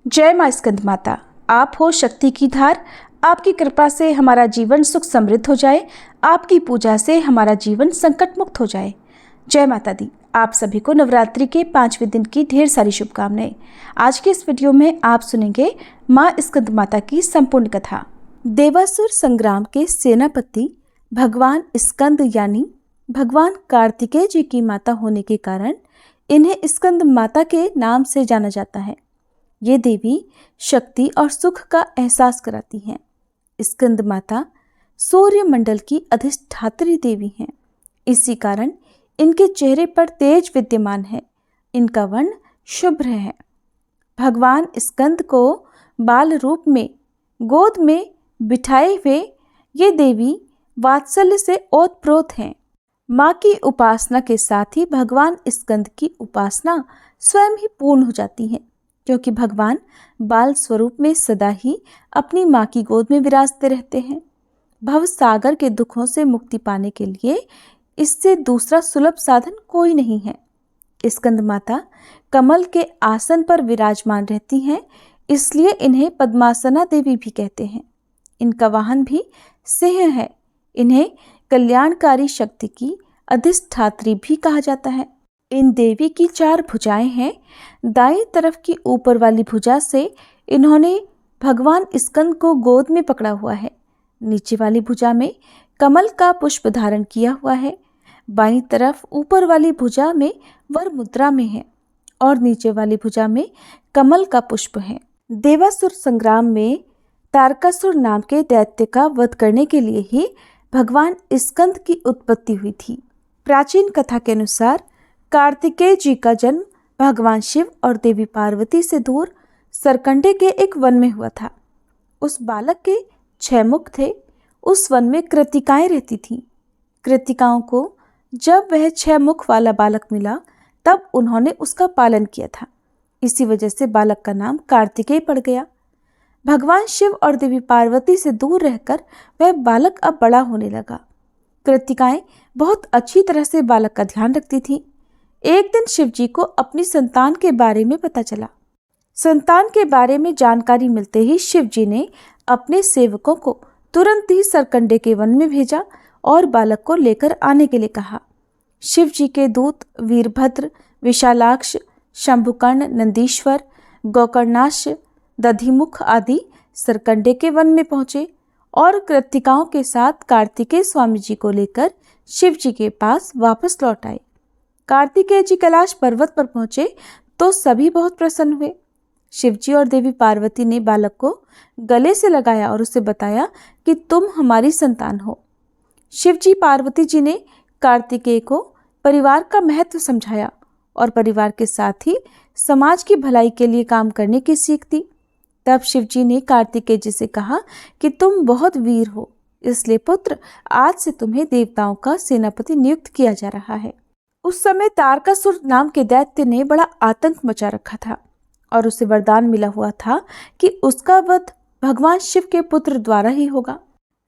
जय माँ स्कंद माता। आप हो शक्ति की धार। आपकी कृपा से हमारा जीवन सुख समृद्ध हो जाए। आपकी पूजा से हमारा जीवन संकट मुक्त हो जाए। जय माता दी। आप सभी को नवरात्रि के 5वें दिन की ढेर सारी शुभकामनाएं। आज के इस वीडियो में आप सुनेंगे माँ स्कंद माता की संपूर्ण कथा। देवासुर संग्राम के सेनापति भगवान स्कंद यानी भगवान कार्तिकेय जी की माता होने के कारण इन्हें स्कंद माता के नाम से जाना जाता है। ये देवी शक्ति और सुख का एहसास कराती हैं। स्कंद माता सूर्य मंडल की अधिष्ठात्री देवी हैं। इसी कारण इनके चेहरे पर तेज विद्यमान है। इनका वर्ण शुभ्र है। भगवान स्कंद को बाल रूप में गोद में बिठाए हुए ये देवी वात्सल्य से ओतप्रोत हैं। माँ की उपासना के साथ ही भगवान स्कंद की उपासना स्वयं ही पूर्ण हो जाती है, क्योंकि भगवान बाल स्वरूप में सदा ही अपनी माँ की गोद में विराजते रहते हैं। भव सागर के दुखों से मुक्ति पाने के लिए इससे दूसरा सुलभ साधन कोई नहीं है। स्कंद माता कमल के आसन पर विराजमान रहती हैं, इसलिए इन्हें पद्मासना देवी भी कहते हैं। इनका वाहन भी सिंह है। इन्हें कल्याणकारी शक्ति की अधिष्ठात्री भी कहा जाता है। इन देवी की 4 भुजाएं हैं। दाईं तरफ की ऊपर वाली भुजा से इन्होंने भगवान स्कंद को गोद में पकड़ा हुआ है। नीचे वाली भुजा में कमल का पुष्प धारण किया हुआ है। बाईं तरफ ऊपर वाली भुजा में वर मुद्रा में है और नीचे वाली भुजा में कमल का पुष्प है। देवासुर संग्राम में तारकासुर नाम के दैत्य का वध करने के लिए ही भगवान स्कंद की उत्पत्ति हुई थी। प्राचीन कथा के अनुसार कार्तिकेय जी का जन्म भगवान शिव और देवी पार्वती से दूर सरकंडे के एक वन में हुआ था। उस बालक के 6 मुख थे। उस वन में कृतिकाएं रहती थीं। कृतिकाओं को जब वह 6 मुख वाला बालक मिला तब उन्होंने उसका पालन किया था। इसी वजह से बालक का नाम कार्तिकेय पड़ गया। भगवान शिव और देवी पार्वती से दूर रहकर वह बालक अब बड़ा होने लगा। कृतिकाएं बहुत अच्छी तरह से बालक का ध्यान रखती थीं। एक दिन शिव जी को अपनी संतान के बारे में पता चला। संतान के बारे में जानकारी मिलते ही शिव जी ने अपने सेवकों को तुरंत ही सरकंडे के वन में भेजा और बालक को लेकर आने के लिए कहा। शिव जी के दूत वीरभद्र, विशालाक्ष, शंभुकर्ण, नंदीश्वर, गोकर्णाक्ष, दधिमुख आदि सरकंडे के वन में पहुंचे और कृतिकाओं के साथ कार्तिकेय स्वामी जी को लेकर शिव जी के पास वापस लौट आए। कार्तिकेय जी कैलाश पर्वत पर पहुंचे तो सभी बहुत प्रसन्न हुए। शिव जी और देवी पार्वती ने बालक को गले से लगाया और उसे बताया कि तुम हमारी संतान हो। शिव जी पार्वती जी ने कार्तिकेय को परिवार का महत्व समझाया और परिवार के साथ ही समाज की भलाई के लिए काम करने की सीख दी। तब शिव जी ने कार्तिकेय जी से कहा कि तुम बहुत वीर हो, इसलिए पुत्र आज से तुम्हें देवताओं का सेनापति नियुक्त किया जा रहा है। उस समय तारकासुर नाम के दैत्य ने बड़ा आतंक मचा रखा था और उसे वरदान मिला हुआ था कि उसका वध भगवान शिव के पुत्र द्वारा ही होगा।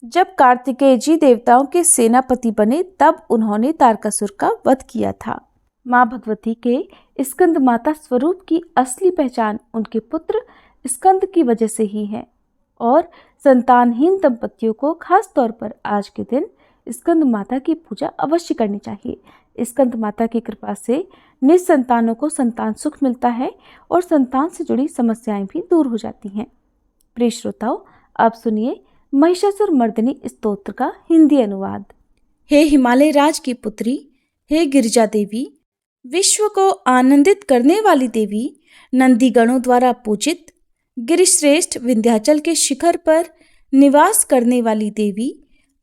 जब कार्तिकेय जी देवताओं के सेनापति बने तब उन्होंने तारकासुर का वध किया था। माँ भगवती के स्कंद माता स्वरूप की असली पहचान उनके पुत्र स्कंद की वजह से ही है और संतानहीन दंपतियों को खास तौर पर आज के दिन स्कंद माता की पूजा अवश्य करनी चाहिए। स्कंद माता की कृपा से निसंतानों को संतान सुख मिलता है और संतान से जुड़ी समस्याएं भी दूर हो जाती हैं। प्रिय श्रोताओ, आप सुनिए महिषासुर मर्दिनी स्तोत्र का हिंदी अनुवाद। हे हिमालय राज की पुत्री, हे गिरिजा देवी, विश्व को आनंदित करने वाली देवी, नंदीगणों द्वारा पूजित गिरिश्रेष्ठ विंध्याचल के शिखर पर निवास करने वाली देवी,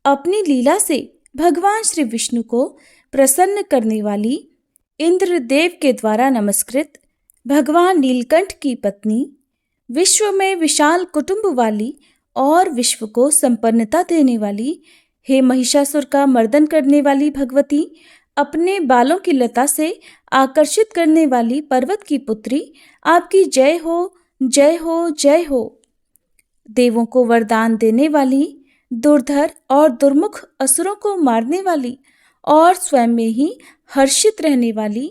अपनी लीला से भगवान श्री विष्णु को प्रसन्न करने वाली, इंद्रदेव के द्वारा नमस्कृत भगवान नीलकंठ की पत्नी, विश्व में विशाल कुटुंब वाली और विश्व को संपन्नता देने वाली, हे महिषासुर का मर्दन करने वाली भगवती, अपने बालों की लता से आकर्षित करने वाली पर्वत की पुत्री, आपकी जय हो, जय हो, जय हो। देवों को वरदान देने वाली, दुर्धर और दुर्मुख असुरों को मारने वाली और स्वयं में ही हर्षित रहने वाली,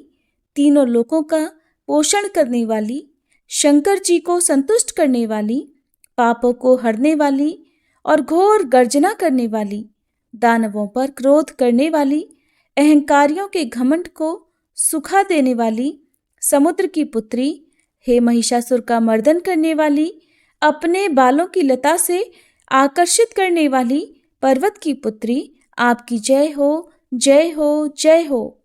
तीनों लोकों का पोषण करने वाली, शंकर जी को संतुष्ट करने वाली, पापों को हरने वाली और घोर गर्जना करने वाली, दानवों पर क्रोध करने वाली, अहंकारियों के घमंड को सुखा देने वाली, समुद्र की पुत्री, हे महिषासुर का मर्दन करने वाली, अपने बालों की लता से आकर्षित करने वाली पर्वत की पुत्री, आपकी जय हो, जय हो, जय हो।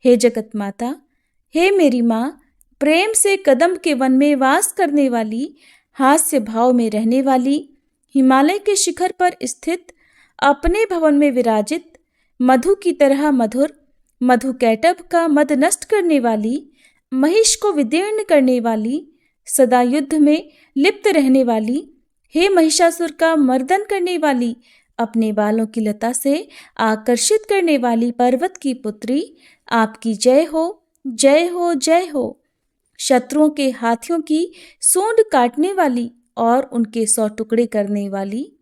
हे जगत माता, हे मेरी माँ, प्रेम से कदम के वन में वास करने वाली, हास्य भाव में रहने वाली, हिमालय के शिखर पर स्थित, अपने भवन में विराजित, मधु की तरह मधुर, मधु कैटभ का मद नष्ट करने वाली, महिष को विदीर्ण करने वाली, सदा युद्ध में लिप्त रहने वाली, हे महिषासुर का मर्दन करने वाली, अपने बालों की लता से आकर्षित करने वाली पर्वत की पुत्री, आपकी जय हो, जय हो, जय हो। शत्रुओं के हाथियों की सूंड काटने वाली और उनके 100 टुकड़े करने वाली,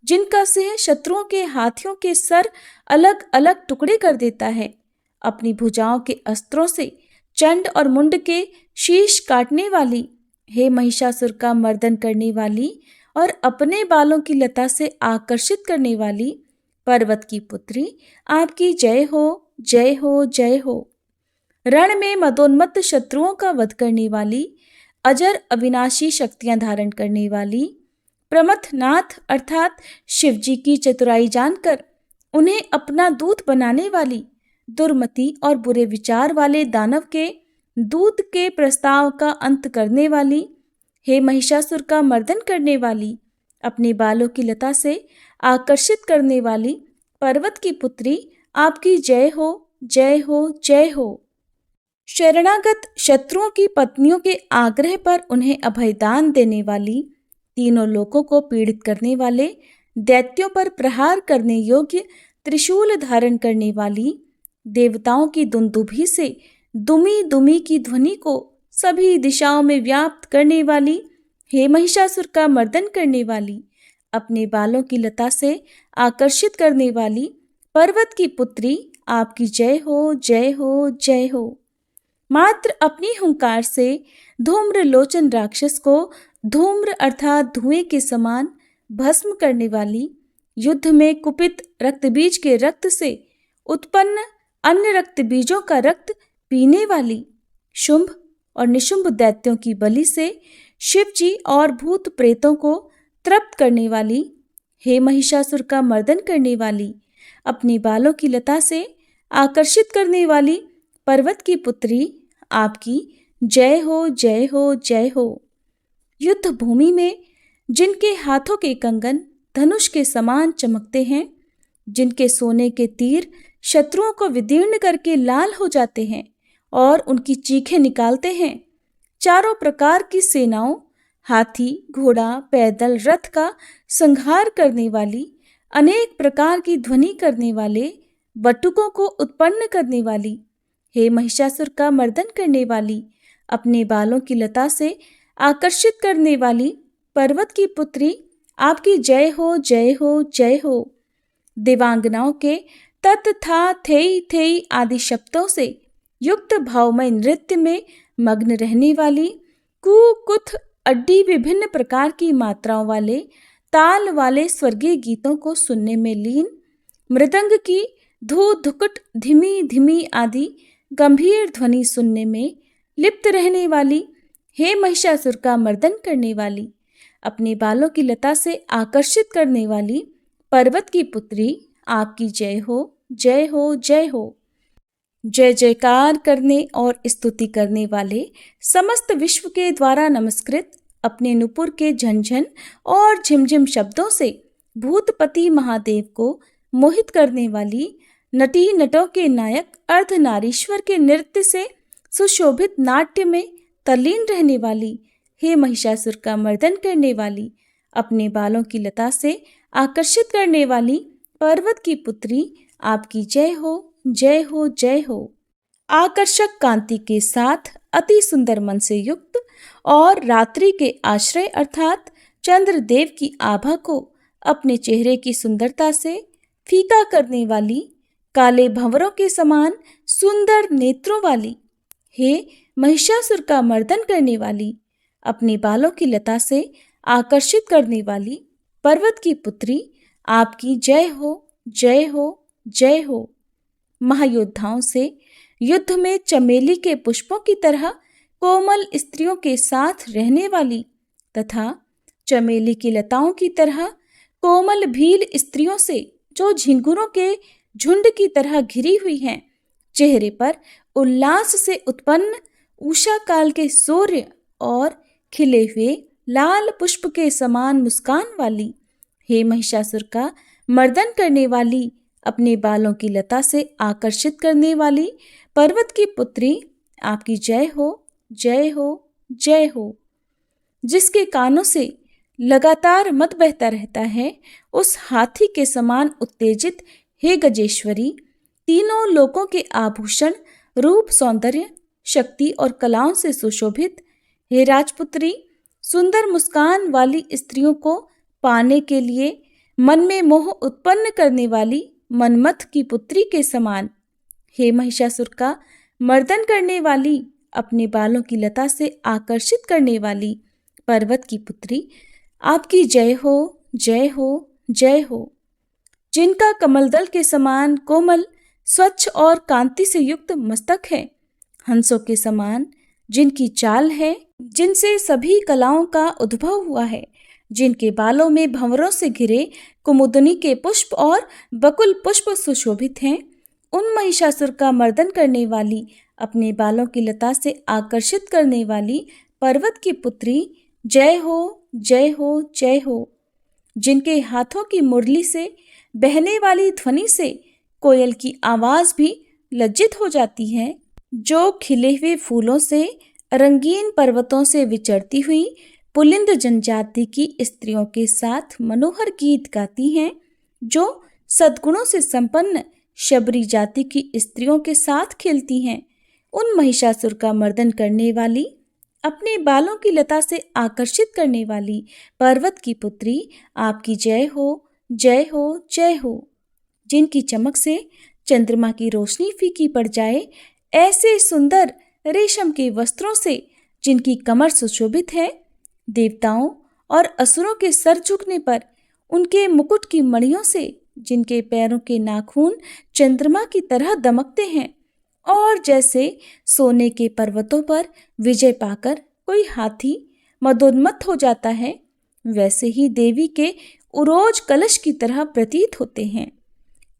जिनका सिंह शत्रुओं के हाथियों के सर अलग अलग टुकड़े कर देता है, अपनी भुजाओं के अस्त्रों से चंड और मुंड के शीश काटने वाली, हे महिषासुर का मर्दन करने वाली और अपने बालों की लता से आकर्षित करने वाली पर्वत की पुत्री, आपकी जय हो, जय हो, जय हो। रण में मदोन्मत्त शत्रुओं का वध करने वाली, अजर अविनाशी शक्तियां धारण करने वाली, प्रमथनाथ अर्थात शिवजी की चतुराई जानकर उन्हें अपना दूत बनाने वाली, दुर्मति और बुरे विचार वाले दानव के दूत के प्रस्ताव का अंत करने वाली, हे महिषासुर का मर्दन करने वाली, अपने बालों की लता से आकर्षित करने वाली पर्वत की पुत्री, आपकी जय हो, जय हो, जय हो। शरणागत शत्रुओं की पत्नियों के आग्रह पर उन्हें अभयदान देने वाली, तीनों लोकों को पीड़ित करने वाले, दैत्यों पर प्रहार करने योग्य त्रिशूल धारण करने वाली, देवताओं की दुंदुभी से दुमी दुमी की ध्वनि को सभी दिशाओं में व्याप्त करने वाली, हे महिषासुर का मर्दन करने वाली, अपने बालों की लता से आकर्षित करने वाली पर्वत की पुत्री, आपकी जय हो, जय हो, जय हो। मात्र अपनी हुंकार से धूम्र लोचन राक्षस को धूम्र अर्थात धुएं के समान भस्म करने वाली, युद्ध में कुपित रक्तबीज के रक्त से उत्पन्न अन्य रक्त बीजों का रक्त पीने वाली, शुंभ और निशुंभ दैत्यों की बलि से शिवजी और भूत प्रेतों को तृप्त करने वाली, हे महिषासुर का मर्दन करने वाली, अपने बालों की लता से आकर्षित करने वाली पर्वत की पुत्री, आपकी जय हो, जय हो, जय हो। युद्ध भूमि में जिनके हाथों के कंगन धनुष के समान चमकते हैं, जिनके सोने के तीर शत्रुओं को विदीर्ण करके लाल हो जाते हैं और उनकी चीखें निकालते हैं, चारों प्रकार की सेनाओं, हाथी, घोड़ा, पैदल, रथ का संहार करने वाली, अनेक प्रकार की ध्वनि करने वाले, बटुकों को उत्पन्न करने वाली, हे महिषासुर का मर्दन करने वाली, अपने बालों की लता से आकर्षित करने वाली पर्वत की पुत्री, आपकी जय हो, जय हो, जय हो। देवांगनाओं के तत था थेई थेई आदि शब्दों से युक्त भावमय नृत्य में मग्न रहने वाली, कु कुथ अड्डी विभिन्न प्रकार की मात्राओं वाले ताल वाले स्वर्गीय गीतों को सुनने में लीन, मृदंग की धू धुकुट धीमी धीमी आदि गंभीर ध्वनि सुनने में लिप्त रहने वाली, हे महिषासुर का मर्दन करने वाली, अपने बालों की लता से आकर्षित करने वाली पर्वत की पुत्री, आपकी जय हो, जय हो, जय हो। जय जयकार करने और स्तुति करने वाले, समस्त विश्व के द्वारा नमस्कृत, अपने नुपुर के झंझन और झिमझिम शब्दों से भूतपति महादेव को मोहित करने वाली, नटी नटों के नायक अर्धनारीश्वर के नृत्य से सुशोभित नाट्य में तल्लीन रहने वाली, हे महिषासुर का मर्दन करने वाली, अपने बालों की लता से आकर्षित करने वाली पर्वत की पुत्री, आपकी जय हो, जय हो, जय हो। आकर्षक कांति के साथ अति सुंदर मन से युक्त और रात्रि के आश्रय अर्थात चंद्रदेव की आभा को अपने चेहरे की सुंदरता से फीका करने वाली, काले भंवरों के समान सुंदर नेत्रों वाली, हे महिषासुर का मर्दन करने वाली, अपने बालों की लता से आकर्षित करने वाली पर्वत की पुत्री, आपकी जय हो, जय हो, जय हो। महायोद्धाओं से युद्ध में चमेली के पुष्पों की तरह कोमल स्त्रियों के साथ रहने वाली तथा चमेली की लताओं की तरह कोमल भील स्त्रियों से जो झिंगुरों के झुंड की तरह घिरी हुई हैं, चेहरे पर उल्लास से उत्पन्न उषा काल के सूर्य और खिले हुए लाल पुष्प के समान मुस्कान वाली, हे महिषासुर का मर्दन करने वाली, अपने बालों की लता से आकर्षित करने वाली पर्वत की पुत्री, आपकी जय हो, जय हो, जय हो। जिसके कानों से लगातार मत बहता रहता है, उस हाथी के समान उत्तेजित, हे गजेश्वरी, तीनों लोकों के आभूषण, रूप, सौंदर्य, शक्ति और कलाओं से सुशोभित, हे राजपुत्री, सुंदर मुस्कान वाली स्त्रियों को पाने के लिए मन में मोह उत्पन्न करने वाली मनमथ की पुत्री के समान, हे महिषासुर का मर्दन करने वाली, अपने बालों की लता से आकर्षित करने वाली पर्वत की पुत्री, आपकी जय हो, जय हो, जय हो। जिनका कमलदल के समान कोमल, स्वच्छ और कांति से युक्त मस्तक है, हंसों के समान जिनकी चाल है, जिनसे सभी कलाओं का उद्भव हुआ है, जिनके बालों में भंवरों से घिरे कुमुदनी के पुष्प और बकुल पुष्प सुशोभित हैं, उन महिषासुर का मर्दन करने वाली, अपने बालों की लता से आकर्षित करने वाली पर्वत की पुत्री, जय हो, जय हो, जय हो। जिनके हाथों की मुरली से बहने वाली ध्वनि से कोयल की आवाज भी लज्जित हो जाती है, जो खिले हुए फूलों से रंगीन पर्वतों से विचरती हुई पुलिंद जनजाति की स्त्रियों के साथ मनोहर गीत गाती हैं, जो सद्गुणों से संपन्न शबरी जाति की स्त्रियों के साथ खेलती हैं, उन महिषासुर का मर्दन करने वाली, अपने बालों की लता से आकर्षित करने वाली पर्वत की पुत्री, आपकी जय हो, जय हो, जय हो। जिनकी चमक से चंद्रमा की रोशनी फीकी पड़ जाए, ऐसे सुंदर रेशम के वस्त्रों से जिनकी कमर सुशोभित है, देवताओं और असुरों के सर झुकने पर उनके मुकुट की मणियों से जिनके पैरों के नाखून चंद्रमा की तरह दमकते हैं, और जैसे सोने के पर्वतों पर विजय पाकर कोई हाथी मदोन्मत्त हो जाता है, वैसे ही देवी के उरोज कलश की तरह प्रतीत होते हैं।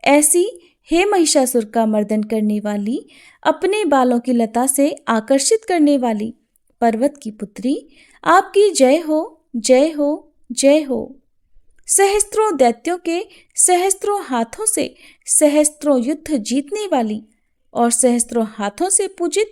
ऐसी हे महिषासुर का मर्दन करने वाली, अपने बालों की लता से आकर्षित करने वाली पर्वत की पुत्री, आपकी जय हो, जय हो, जय हो। सहस्त्रों दैत्यों के सहस्त्रों हाथों से सहस्त्रों युद्ध जीतने वाली और सहस्त्रों हाथों से पूजित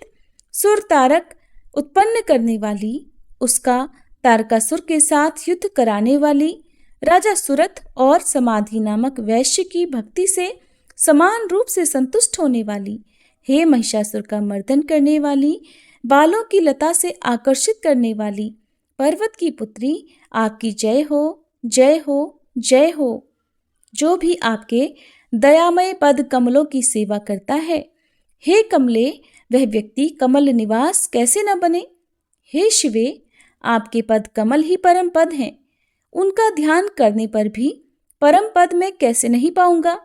सुर तारक उत्पन्न करने वाली, उसका तारकासुर के साथ युद्ध कराने वाली, राजा सुरथ और समाधि नामक वैश्य की भक्ति से समान रूप से संतुष्ट होने वाली, हे महिषासुर का मर्दन करने वाली, बालों की लता से आकर्षित करने वाली पर्वत की पुत्री, आपकी जय हो, जय हो, जय हो। जो भी आपके दयामय पद कमलों की सेवा करता है, हे कमले, वह व्यक्ति कमल निवास कैसे न बने। हे शिवे, आपके पद कमल ही परम पद हैं, उनका ध्यान करने पर भी परम पद में कैसे नहीं पाऊंगा।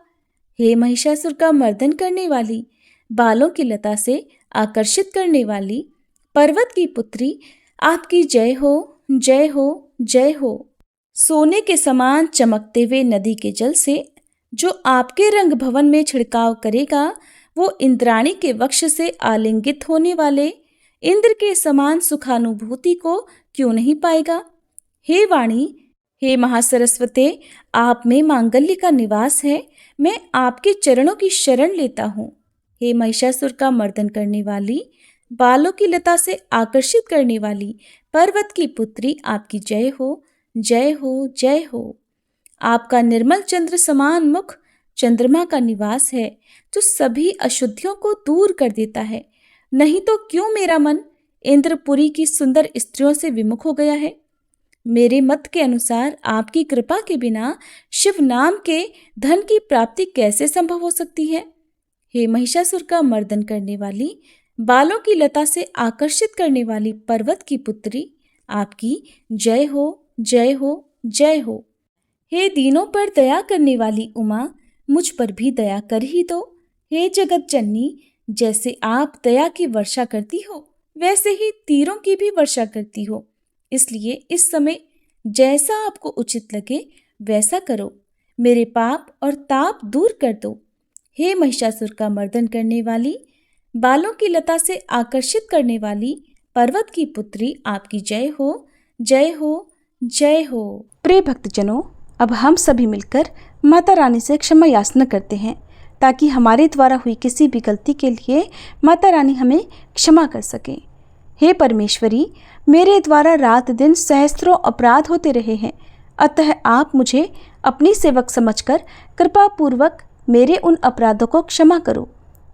हे महिषासुर का मर्दन करने वाली, बालों की लता से आकर्षित करने वाली पर्वत की पुत्री, आपकी जय हो, जय हो, जय हो। सोने के समान चमकते हुए नदी के जल से जो आपके रंग भवन में छिड़काव करेगा, वो इंद्राणी के वक्ष से आलिंगित होने वाले इंद्र के समान सुखानुभूति को क्यों नहीं पाएगा। हे वाणी, हे महासरस्वते, आप में मांगल्य का निवास है, मैं आपके चरणों की शरण लेता हूँ। हे महिषासुर का मर्दन करने वाली, बालों की लता से आकर्षित करने वाली पर्वत की पुत्री, आपकी जय हो, जय हो, जय हो। आपका निर्मल चंद्र समान मुख चंद्रमा का निवास है, जो सभी अशुद्धियों को दूर कर देता है। नहीं तो क्यों मेरा मन इंद्रपुरी की सुंदर स्त्रियों से विमुख हो गया है। मेरे मत के अनुसार आपकी कृपा के बिना शिव नाम के धन की प्राप्ति कैसे संभव हो सकती है। हे महिषासुर का मर्दन करने वाली, बालों की लता से आकर्षित करने वाली पर्वत की पुत्री, आपकी जय हो, जय हो, जय हो। हे दीनों पर दया करने वाली उमा, मुझ पर भी दया कर ही दो। हे जगत जननी, जैसे आप दया की वर्षा करती हो, वैसे ही तीरों की भी वर्षा करती हो। इसलिए इस समय जैसा आपको उचित लगे वैसा करो। मेरे पाप और ताप दूर कर दो। हे महिषासुर का मर्दन करने वाली, बालों की लता से आकर्षित करने वाली पर्वत की पुत्री, आपकी जय हो, जय हो, जय हो। प्रिय भक्तजनों, अब हम सभी मिलकर माता रानी से क्षमा याचना करते हैं, ताकि हमारे द्वारा हुई किसी भी गलती के लिए माता रानी हमें क्षमा कर सके। हे परमेश्वरी, मेरे द्वारा रात दिन सहस्त्रों अपराध होते रहे हैं, अतः आप मुझे अपनी सेवक समझकर कृपा पूर्वक मेरे उन अपराधों को क्षमा करो।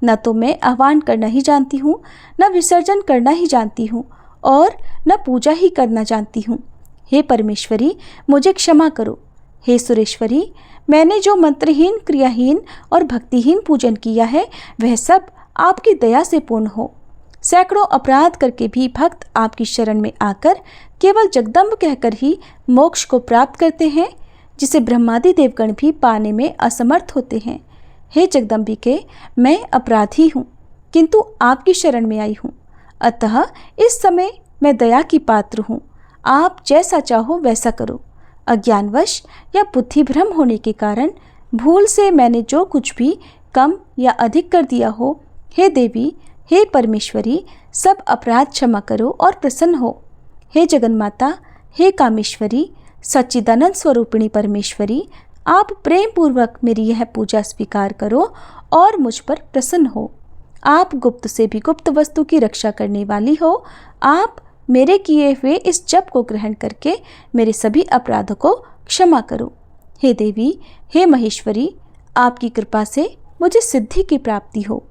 न तो मैं आह्वान करना ही जानती हूँ, न विसर्जन करना ही जानती हूँ, और न पूजा ही करना जानती हूँ। हे परमेश्वरी, मुझे क्षमा करो। हे सुरेश्वरी, मैंने जो मंत्रहीन, क्रियाहीन और भक्तिहीन पूजन किया है, वह सब आपकी दया से पूर्ण हो। सैकड़ों अपराध करके भी भक्त आपकी शरण में आकर केवल जगदम्ब कहकर ही मोक्ष को प्राप्त करते हैं, जिसे ब्रह्मादि देवगण भी पाने में असमर्थ होते हैं। हे जगदम्बिके, मैं अपराधी हूँ, किंतु आपकी शरण में आई हूँ, अतः इस समय मैं दया की पात्र हूँ। आप जैसा चाहो वैसा करो। अज्ञानवश या बुद्धि भ्रम होने के कारण भूल से मैंने जो कुछ भी कम या अधिक कर दिया हो, हे देवी, हे परमेश्वरी, सब अपराध क्षमा करो और प्रसन्न हो। हे जगन्माता, हे कामेश्वरी, सच्चिदानंद स्वरूपिणी परमेश्वरी, आप प्रेम पूर्वक मेरी यह पूजा स्वीकार करो और मुझ पर प्रसन्न हो। आप गुप्त से भी गुप्त वस्तु की रक्षा करने वाली हो। आप मेरे किए हुए इस जप को ग्रहण करके मेरे सभी अपराधों को क्षमा करो। हे देवी, हे महेश्वरी, आपकी कृपा से मुझे सिद्धि की प्राप्ति हो।